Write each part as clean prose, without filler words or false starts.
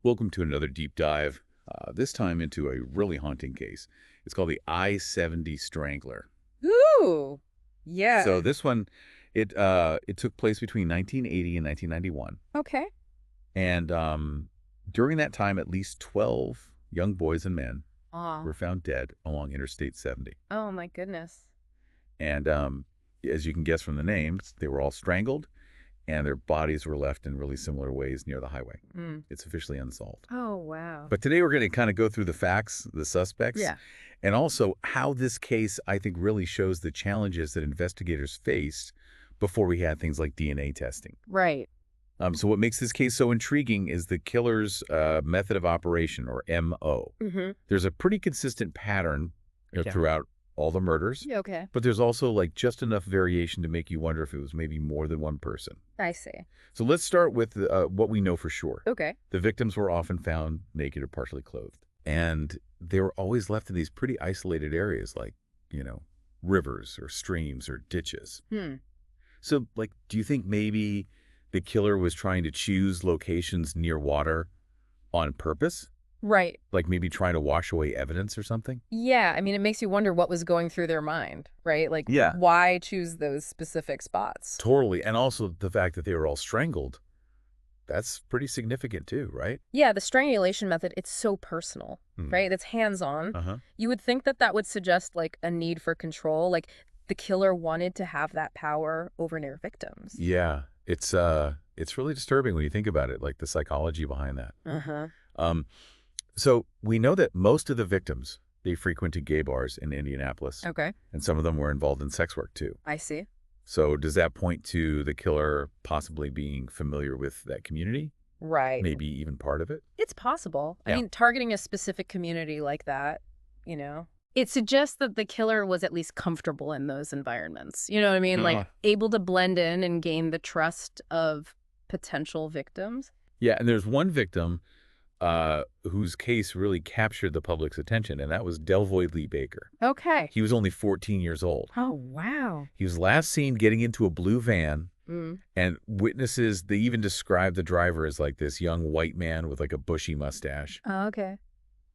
Welcome to another deep dive, this time into a really haunting case. It's called the I-70 Strangler. Ooh, So yeah. this one, it took place between 1980 and 1991. Okay. And during that time, at least 12 young boys and men Aw. were found dead along Interstate 70. Oh my goodness. And as you can guess from the names, they were all strangled, and their bodies were left in really similar ways near the highway. Mm. It's officially unsolved. Oh wow. But today we're going to kind of go through the facts, the suspects, Yeah. and also how this case, I think, really shows the challenges that investigators faced before we had things like DNA testing. Right. So what makes this case so intriguing is the killer's method of operation, or MO. Mm-hmm. There's a pretty consistent pattern Yeah. throughout all the murders, Yeah, okay. but there's also like just enough variation to make you wonder if it was maybe more than one person. I see. So let's start with what we know for sure. Okay. The victims were often found naked or partially clothed. And they were always left in these pretty isolated areas like, rivers or streams or ditches. Hmm. So, like, do you think maybe the killer was trying to choose locations near water on purpose? Right. Like maybe trying to wash away evidence or something? Yeah, I mean, it makes you wonder what was going through their mind, right? Like, Yeah. why choose those specific spots? Totally. And also the fact that they were all strangled, that's pretty significant too, right? Yeah, the strangulation method, it's so personal, Hmm. right? It's hands-on. Uh-huh. You would think that that would suggest, like, a need for control. Like, the killer wanted to have that power over their victims. Yeah. It's really disturbing when you think about it, like the psychology behind that. Uh-huh. Um, So we know that most of the victims, they frequented gay bars in Indianapolis, Okay. and some of them were involved in sex work too. I see. So does that point to the killer possibly being familiar with that community? Right. Maybe even part of it? It's possible. I Yeah. mean, targeting a specific community like that, it suggests that the killer was at least comfortable in those environments. You know what I mean? Like, able to blend in and gain the trust of potential victims. Yeah, and there's one victim whose case really captured the public's attention, and that was Delvoy Lee Baker. Okay. He was only 14 years old. Oh, wow. He was last seen getting into a blue van, Mm. and witnesses, they even described the driver as like this young white man with like a bushy mustache. Oh, okay.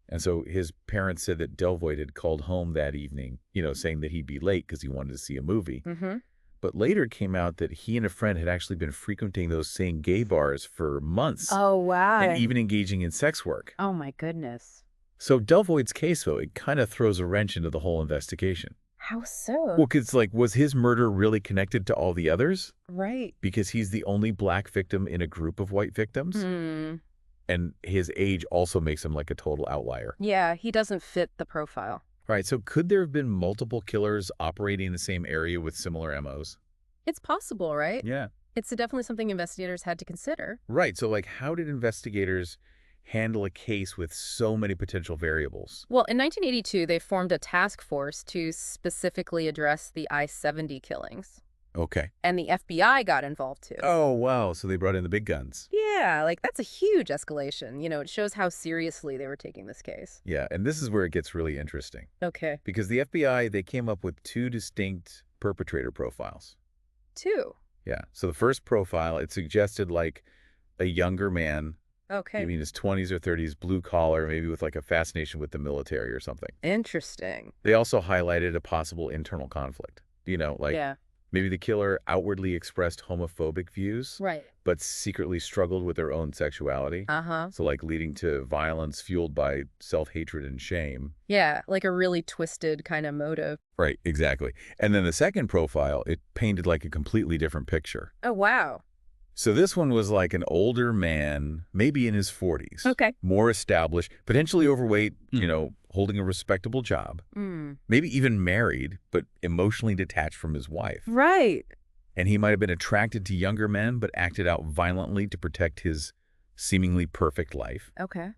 And so his parents said that Delvoye had called home that evening, saying that he'd be late because he wanted to see a movie. Mm-hmm. But later it came out that he and a friend had actually been frequenting those same gay bars for months Oh, wow. and even engaging in sex work. Oh, my goodness. So Delvoye's case, though, it kind of throws a wrench into the whole investigation. How so? Well, 'cause like, was his murder really connected to all the others? Right. Because he's the only black victim in a group of white victims? Hmm. And his age also makes him like a total outlier. Yeah, he doesn't fit the profile. Right, so could there have been multiple killers operating in the same area with similar MOs? It's possible, right? Yeah. It's definitely something investigators had to consider. Right, so like how did investigators handle a case with so many potential variables? Well, in 1982, they formed a task force to specifically address the I-70 killings. Okay. And the FBI got involved too. Oh, wow, so they brought in the big guns. Yeah, like that's a huge escalation. It shows how seriously they were taking this case. Yeah, and this is where it gets really interesting. Okay. Because the FBI, they came up with two distinct perpetrator profiles. Two. Yeah, so the first profile, it suggested like a younger man, Okay. maybe in his 20s or 30s, blue collar, maybe with like a fascination with the military or something. Interesting. They also highlighted a possible internal conflict. Yeah. Maybe the killer outwardly expressed homophobic views, Right. but secretly struggled with their own sexuality. Uh-huh. So like leading to violence fueled by self-hatred and shame. Yeah, like a really twisted kind of motive. Right, exactly. And then the second profile, it painted like a completely different picture. Oh, wow. So this one was like an older man, maybe in his 40s. Okay. More established, potentially overweight, holding a respectable job. Mm. Maybe even married, but emotionally detached from his wife. Right. And he might have been attracted to younger men, but acted out violently to protect his seemingly perfect life. Okay.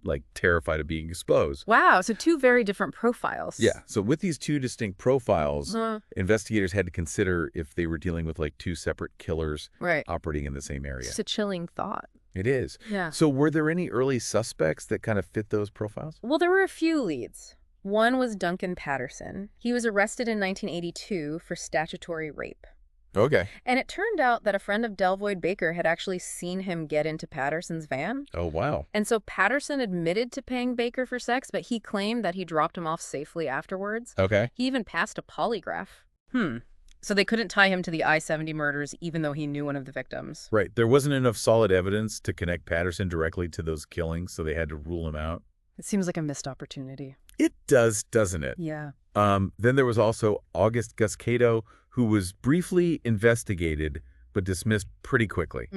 Like terrified of being exposed. Wow, so two very different profiles. Yeah. So with these two distinct profiles, Uh, investigators had to consider if they were dealing with like two separate killers right. operating in the same area. It's a chilling thought. It is. Yeah. So were there any early suspects that kind of fit those profiles? Well, there were a few leads. One was Duncan Patterson. He was arrested in 1982 for statutory rape. Okay. And it turned out that a friend of Delvoye Baker had actually seen him get into Patterson's van. Oh, wow. And so Patterson admitted to paying Baker for sex, but he claimed that he dropped him off safely afterwards. Okay. He even passed a polygraph. So they couldn't tie him to the I-70 murders, even though he knew one of the victims. Right. There wasn't enough solid evidence to connect Patterson directly to those killings, so they had to rule him out. It seems like a missed opportunity. It does, doesn't it? Yeah. Then there was also August Guscato, who was briefly investigated but dismissed pretty quickly.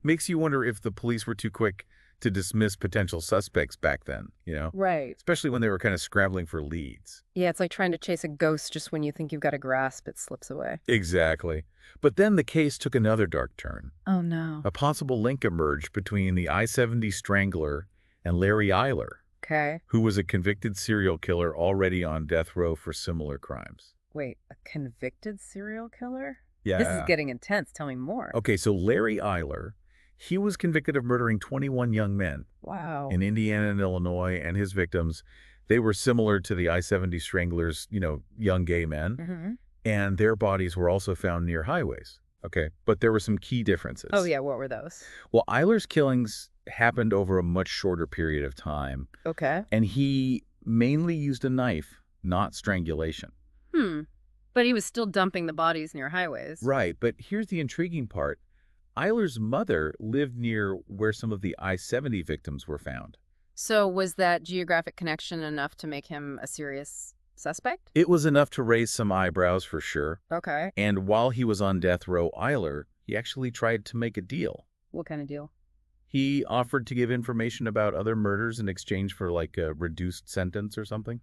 Makes you wonder if the police were too quick to dismiss potential suspects back then, you know? Right. Especially when they were kind of scrambling for leads. Yeah, it's like trying to chase a ghost just when you think you've got a grasp, it slips away. Exactly. But then the case took another dark turn. Oh, no. A possible link emerged between the I-70 Strangler and Larry Eiler, Okay. who was a convicted serial killer already on death row for similar crimes. Wait, a convicted serial killer? Yeah. This is getting intense. Tell me more. Okay, so Larry Eiler, he was convicted of murdering 21 young men Wow. in Indiana and Illinois, and his victims, they were similar to the I-70 Stranglers, you know, young gay men, and their bodies were also found near highways. Okay, but there were some key differences. Oh, yeah. What were those? Well, Eiler's killings happened over a much shorter period of time, Okay. and he mainly used a knife, not strangulation. But he was still dumping the bodies near highways. Right, but here's the intriguing part. Eiler's mother lived near where some of the I-70 victims were found. So was that geographic connection enough to make him a serious suspect? It was enough to raise some eyebrows for sure. Okay. And while he was on death row, Eiler, he actually tried to make a deal. What kind of deal? He offered to give information about other murders in exchange for like a reduced sentence or something.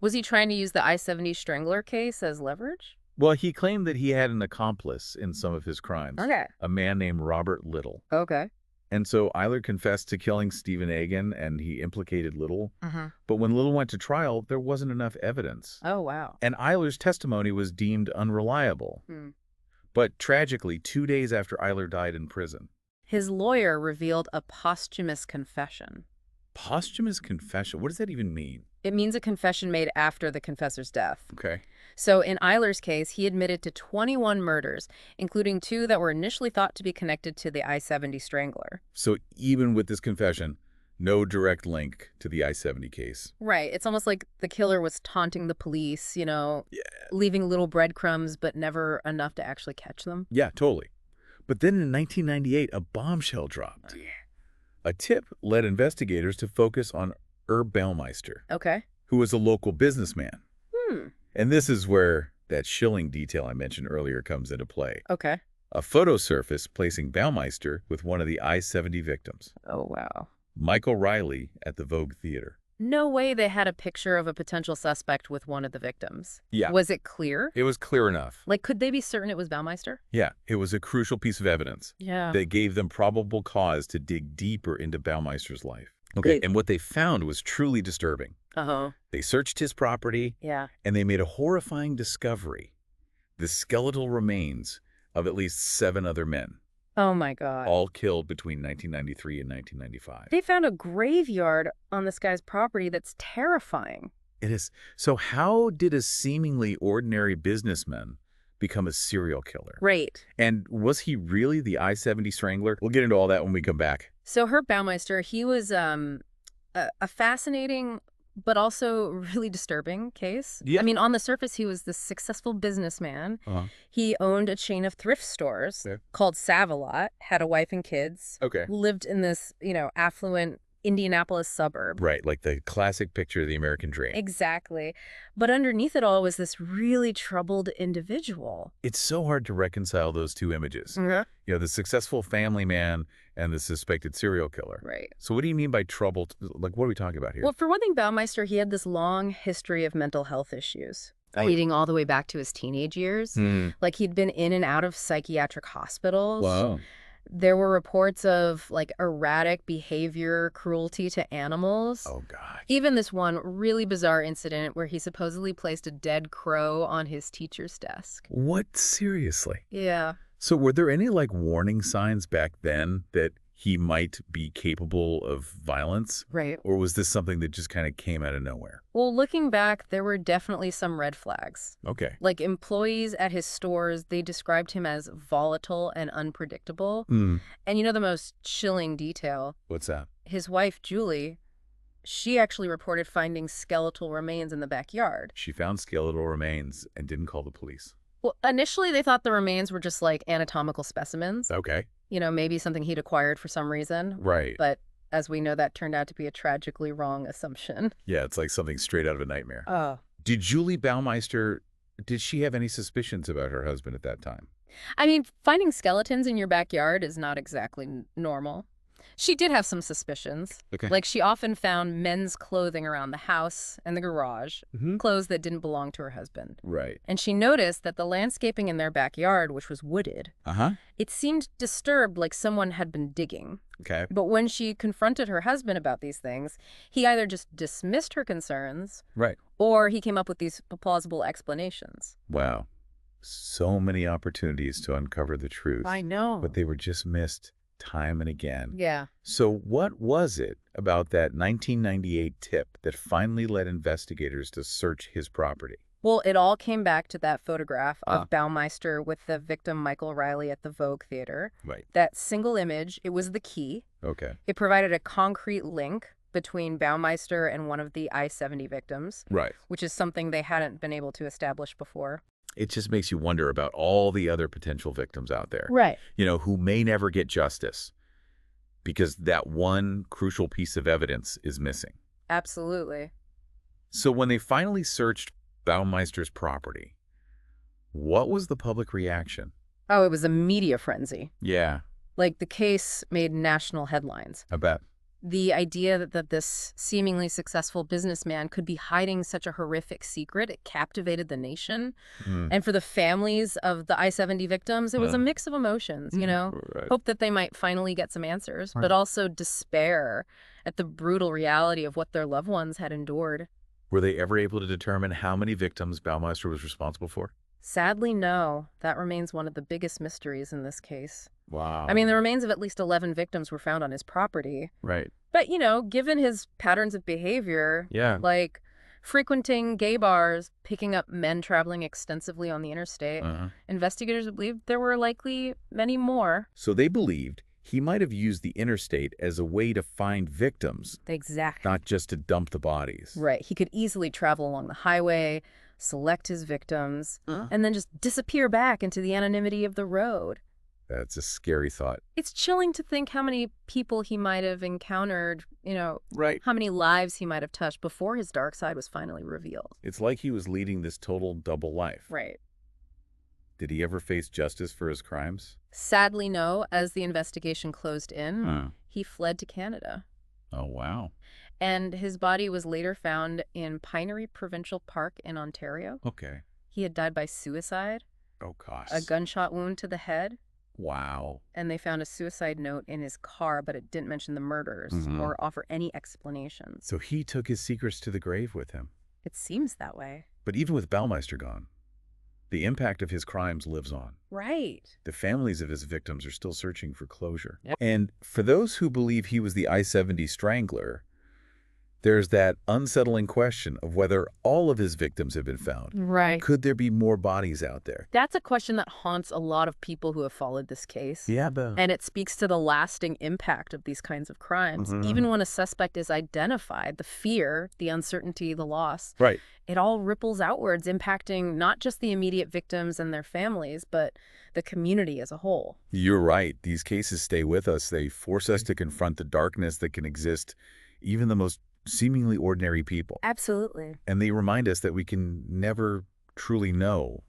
Was he trying to use the I-70 Strangler case as leverage? Well, he claimed that he had an accomplice in some of his crimes. Okay. A man named Robert Little. Okay. And so Eiler confessed to killing Stephen Egan, and he implicated Little. But when Little went to trial, there wasn't enough evidence. Oh, wow. And Eiler's testimony was deemed unreliable. But tragically, 2 days after Eiler died in prison. His lawyer revealed a posthumous confession. Posthumous confession? What does that even mean? It means a confession made after the confessor's death. Okay. So in Eiler's case, he admitted to 21 murders, including 2 that were initially thought to be connected to the I-70 Strangler. So even with this confession, no direct link to the I-70 case. Right. It's almost like the killer was taunting the police, you know, Yeah. leaving little breadcrumbs, but never enough to actually catch them. Yeah, totally. But then in 1998, a bombshell dropped. A tip led investigators to focus on Herb Baumeister, Okay. who was a local businessman. And this is where that chilling detail I mentioned earlier comes into play. Okay. A photo surfaced placing Baumeister with one of the I-70 victims, Oh, wow. Michael Riley, at the Vogue Theater. No way they had a picture of a potential suspect with one of the victims. Yeah. Was it clear? It was clear enough. Like, could they be certain it was Baumeister? Yeah, it was a crucial piece of evidence Yeah. that gave them probable cause to dig deeper into Baumeister's life. Okay, and what they found was truly disturbing. They searched his property, Yeah. and they made a horrifying discovery: the skeletal remains of at least 7 other men, Oh, my God. all killed between 1993 and 1995. They found a graveyard on this guy's property that's terrifying. It is. So how did a seemingly ordinary businessman become a serial killer? Right. And was he really the I-70 Strangler? We'll get into all that when we come back. So Herb Baumeister, he was a fascinating but also really disturbing case. Yeah. I mean, on the surface, he was this successful businessman. He owned a chain of thrift stores called Save-A-Lot, had a wife and kids, Okay. lived in this, you know, affluent Indianapolis suburb. Right, like the classic picture of the American dream. Exactly. But underneath it all was this really troubled individual. It's so hard to reconcile those two images. You know, the successful family man and the suspected serial killer. Right. So what do you mean by troubled? Like, what are we talking about here? Well, for one thing, Baumeister, he had this long history of mental health issues, dating all the way back to his teenage years. Like, he'd been in and out of psychiatric hospitals. Wow. There were reports of, like, erratic behavior, cruelty to animals. Oh, God. Even this one really bizarre incident where he supposedly placed a dead crow on his teacher's desk. What? Seriously? Yeah. So were there any, like, warning signs back then that he might be capable of violence? Right. Or was this something that just kind of came out of nowhere? Well, looking back, there were definitely some red flags. Okay. Like employees at his stores, they described him as volatile and unpredictable. Hmm. And you know the most chilling detail? What's that? His wife, Julie, she actually reported finding skeletal remains in the backyard. She found skeletal remains and didn't call the police. Well, initially they thought the remains were just like anatomical specimens. Okay. You know, maybe something he'd acquired for some reason. Right. But as we know, that turned out to be a tragically wrong assumption. Yeah, it's like something straight out of a nightmare. Oh. Did Julie Baumeister, did she have any suspicions about her husband at that time? I mean, finding skeletons in your backyard is not exactly normal. She did have some suspicions. Okay. Like, she often found men's clothing around the house and the garage, clothes that didn't belong to her husband. Right. And she noticed that the landscaping in their backyard, which was wooded, it seemed disturbed, like someone had been digging. Okay. But when she confronted her husband about these things, he either just dismissed her concerns, Right. or he came up with these plausible explanations. Wow. So many opportunities to uncover the truth. I know. But they were just missed time and again. Yeah. So what was it about that 1998 tip that finally led investigators to search his property? Well, it all came back to that photograph of Baumeister with the victim Michael Riley at the Vogue Theater. Right. That single image, it was the key. Okay. It provided a concrete link between Baumeister and one of the I-70 victims. Right. Which is something they hadn't been able to establish before. It just makes you wonder about all the other potential victims out there. Right. You know, who may never get justice because that one crucial piece of evidence is missing. Absolutely. So when they finally searched Baumeister's property, what was the public reaction? Oh, it was a media frenzy. Yeah. Like, the case made national headlines. I bet. The idea that this seemingly successful businessman could be hiding such a horrific secret, it captivated the nation. And for the families of the I-70 victims, it was a mix of emotions, you know? Right. Hope that they might finally get some answers, but also despair at the brutal reality of what their loved ones had endured. Were they ever able to determine how many victims Baumeister was responsible for? Sadly, no. That remains one of the biggest mysteries in this case. Wow. I mean, the remains of at least 11 victims were found on his property. Right. But, you know, given his patterns of behavior, Yeah. like frequenting gay bars, picking up men traveling extensively on the interstate, investigators believe there were likely many more. So they believed he might have used the interstate as a way to find victims, Exactly. not just to dump the bodies. Right. He could easily travel along the highway, select his victims, and then just disappear back into the anonymity of the road. That's a scary thought. It's chilling to think how many people he might have encountered, you know, Right. how many lives he might have touched before his dark side was finally revealed. It's like he was leading this total double life. Right. Did he ever face justice for his crimes? Sadly, no. As the investigation closed in, he fled to Canada. Oh, wow. And his body was later found in Pinery Provincial Park in Ontario. Okay. He had died by suicide, Oh, gosh. a gunshot wound to the head, Wow. and they found a suicide note in his car, but it didn't mention the murders or offer any explanations. So he took his secrets to the grave with him. It seems that way. But even with Baumeister gone, the impact of his crimes lives on. Right. The families of his victims are still searching for closure. And for those who believe he was the I-70 Strangler, there's that unsettling question of whether all of his victims have been found. Right. Could there be more bodies out there? That's a question that haunts a lot of people who have followed this case. Yeah, but... And it speaks to the lasting impact of these kinds of crimes. Even when a suspect is identified, the fear, the uncertainty, the loss, Right. it all ripples outwards, impacting not just the immediate victims and their families, but the community as a whole. You're right. These cases stay with us. They force us to confront the darkness that can exist, even the most seemingly ordinary people. Absolutely. And they remind us that we can never truly know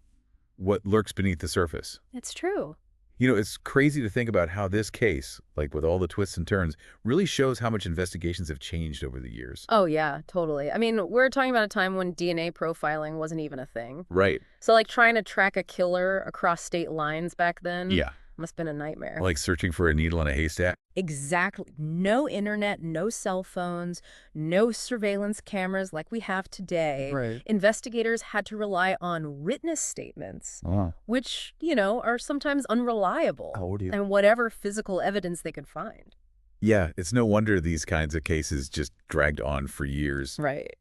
what lurks beneath the surface. It's true. You know, it's crazy to think about how this case, like with all the twists and turns, really shows how much investigations have changed over the years. Oh, yeah, totally. I mean, we're talking about a time when DNA profiling wasn't even a thing. Right. So, like, trying to track a killer across state lines back then Yeah. must have been a nightmare. Like searching for a needle in a haystack. Exactly. No internet, no cell phones, no surveillance cameras like we have today. Right. Investigators had to rely on witness statements, Oh. which, you know, are sometimes unreliable. How old are you? And whatever physical evidence they could find. Yeah, it's no wonder these kinds of cases just dragged on for years, Right.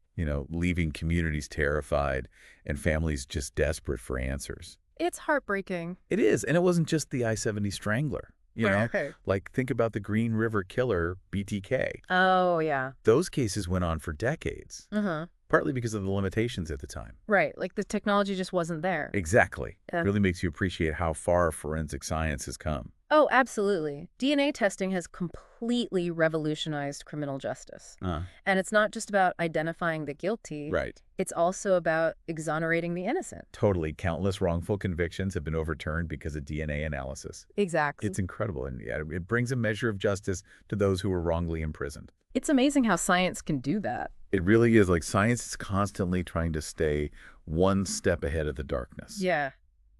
leaving communities terrified and families just desperate for answers. It's heartbreaking. It is, and it wasn't just the I-70 Strangler. Right. Like, think about the Green River Killer, BTK. Oh, yeah. Those cases went on for decades, Uh-huh. partly because of the limitations at the time. Right. Like the technology just wasn't there. Exactly. Yeah. Really makes you appreciate how far forensic science has come. Oh, absolutely. DNA testing has completely revolutionized criminal justice. And it's not just about identifying the guilty. Right. It's also about exonerating the innocent. Totally. Countless wrongful convictions have been overturned because of DNA analysis. Exactly. It's incredible, and yeah, it brings a measure of justice to those who were wrongly imprisoned. It's amazing how science can do that. It really is. Like, science is constantly trying to stay one step ahead of the darkness. Yeah.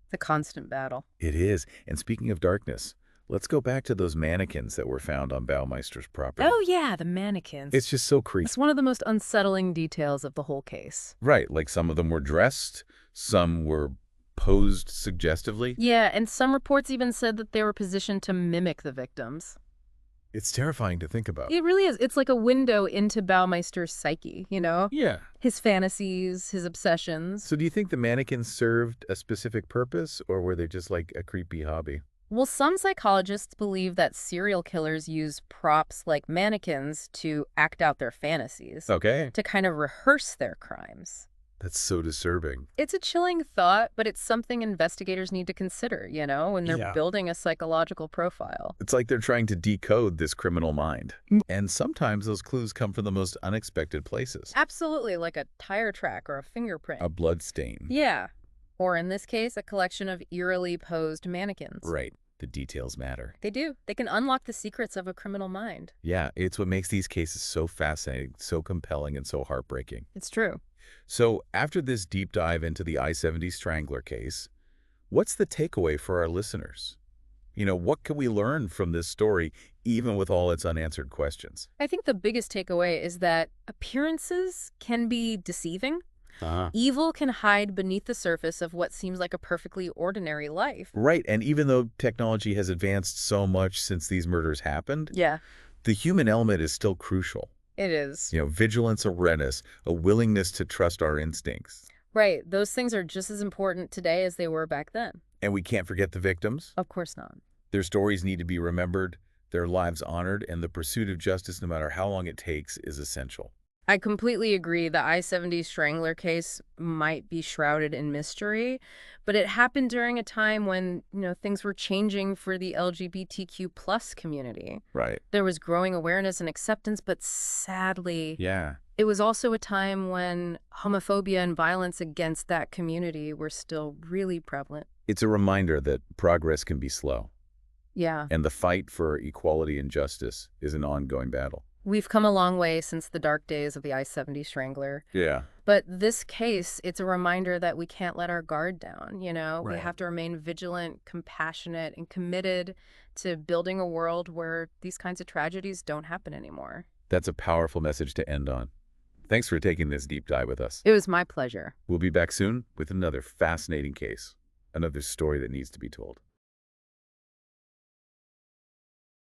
The constant battle. It is. And speaking of darkness, let's go back to those mannequins that were found on Baumeister's property. Oh, yeah, the mannequins. It's just so creepy. It's one of the most unsettling details of the whole case. Right. Like, some of them were dressed, some were posed suggestively. Yeah, and some reports even said that they were positioned to mimic the victims. It's terrifying to think about. It really is. It's like a window into Baumeister's psyche, Yeah. His fantasies, his obsessions. So do you think the mannequins served a specific purpose, or were they just like a creepy hobby? Well, some psychologists believe that serial killers use props like mannequins to act out their fantasies, Okay. to kind of rehearse their crimes. That's so disturbing. It's a chilling thought, but it's something investigators need to consider, when they're Yeah. building a psychological profile. It's like they're trying to decode this criminal mind. And sometimes those clues come from the most unexpected places. Absolutely, like a tire track or a fingerprint. A blood stain. Yeah. Or in this case, a collection of eerily posed mannequins. Right. The details matter. They do. They can unlock the secrets of a criminal mind. Yeah, it's what makes these cases so fascinating, so compelling, and so heartbreaking. It's true. So after this deep dive into the I-70 Strangler case, what's the takeaway for our listeners? What can we learn from this story, even with all its unanswered questions? I think the biggest takeaway is that appearances can be deceiving. Evil can hide beneath the surface of what seems like a perfectly ordinary life. Right, and even though technology has advanced so much since these murders happened, Yeah, the human element is still crucial. it is. Vigilance, awareness, a willingness to trust our instincts. Right. Those things are just as important today as they were back then. And we can't forget the victims. Of course not. Their stories need to be remembered, their lives honored, and the pursuit of justice, no matter how long it takes, is essential. I completely agree. The I-70 Strangler case might be shrouded in mystery, but it happened during a time when, things were changing for the LGBTQ plus community. Right. There was growing awareness and acceptance, but sadly, Yeah. it was also a time when homophobia and violence against that community were still really prevalent. It's a reminder that progress can be slow, Yeah. and the fight for equality and justice is an ongoing battle. We've come a long way since the dark days of the I-70 Strangler. Yeah. But this case, it's a reminder that we can't let our guard down, We Right. have to remain vigilant, compassionate, and committed to building a world where these kinds of tragedies don't happen anymore. That's a powerful message to end on. Thanks for taking this deep dive with us. It was my pleasure. We'll be back soon with another fascinating case, another story that needs to be told.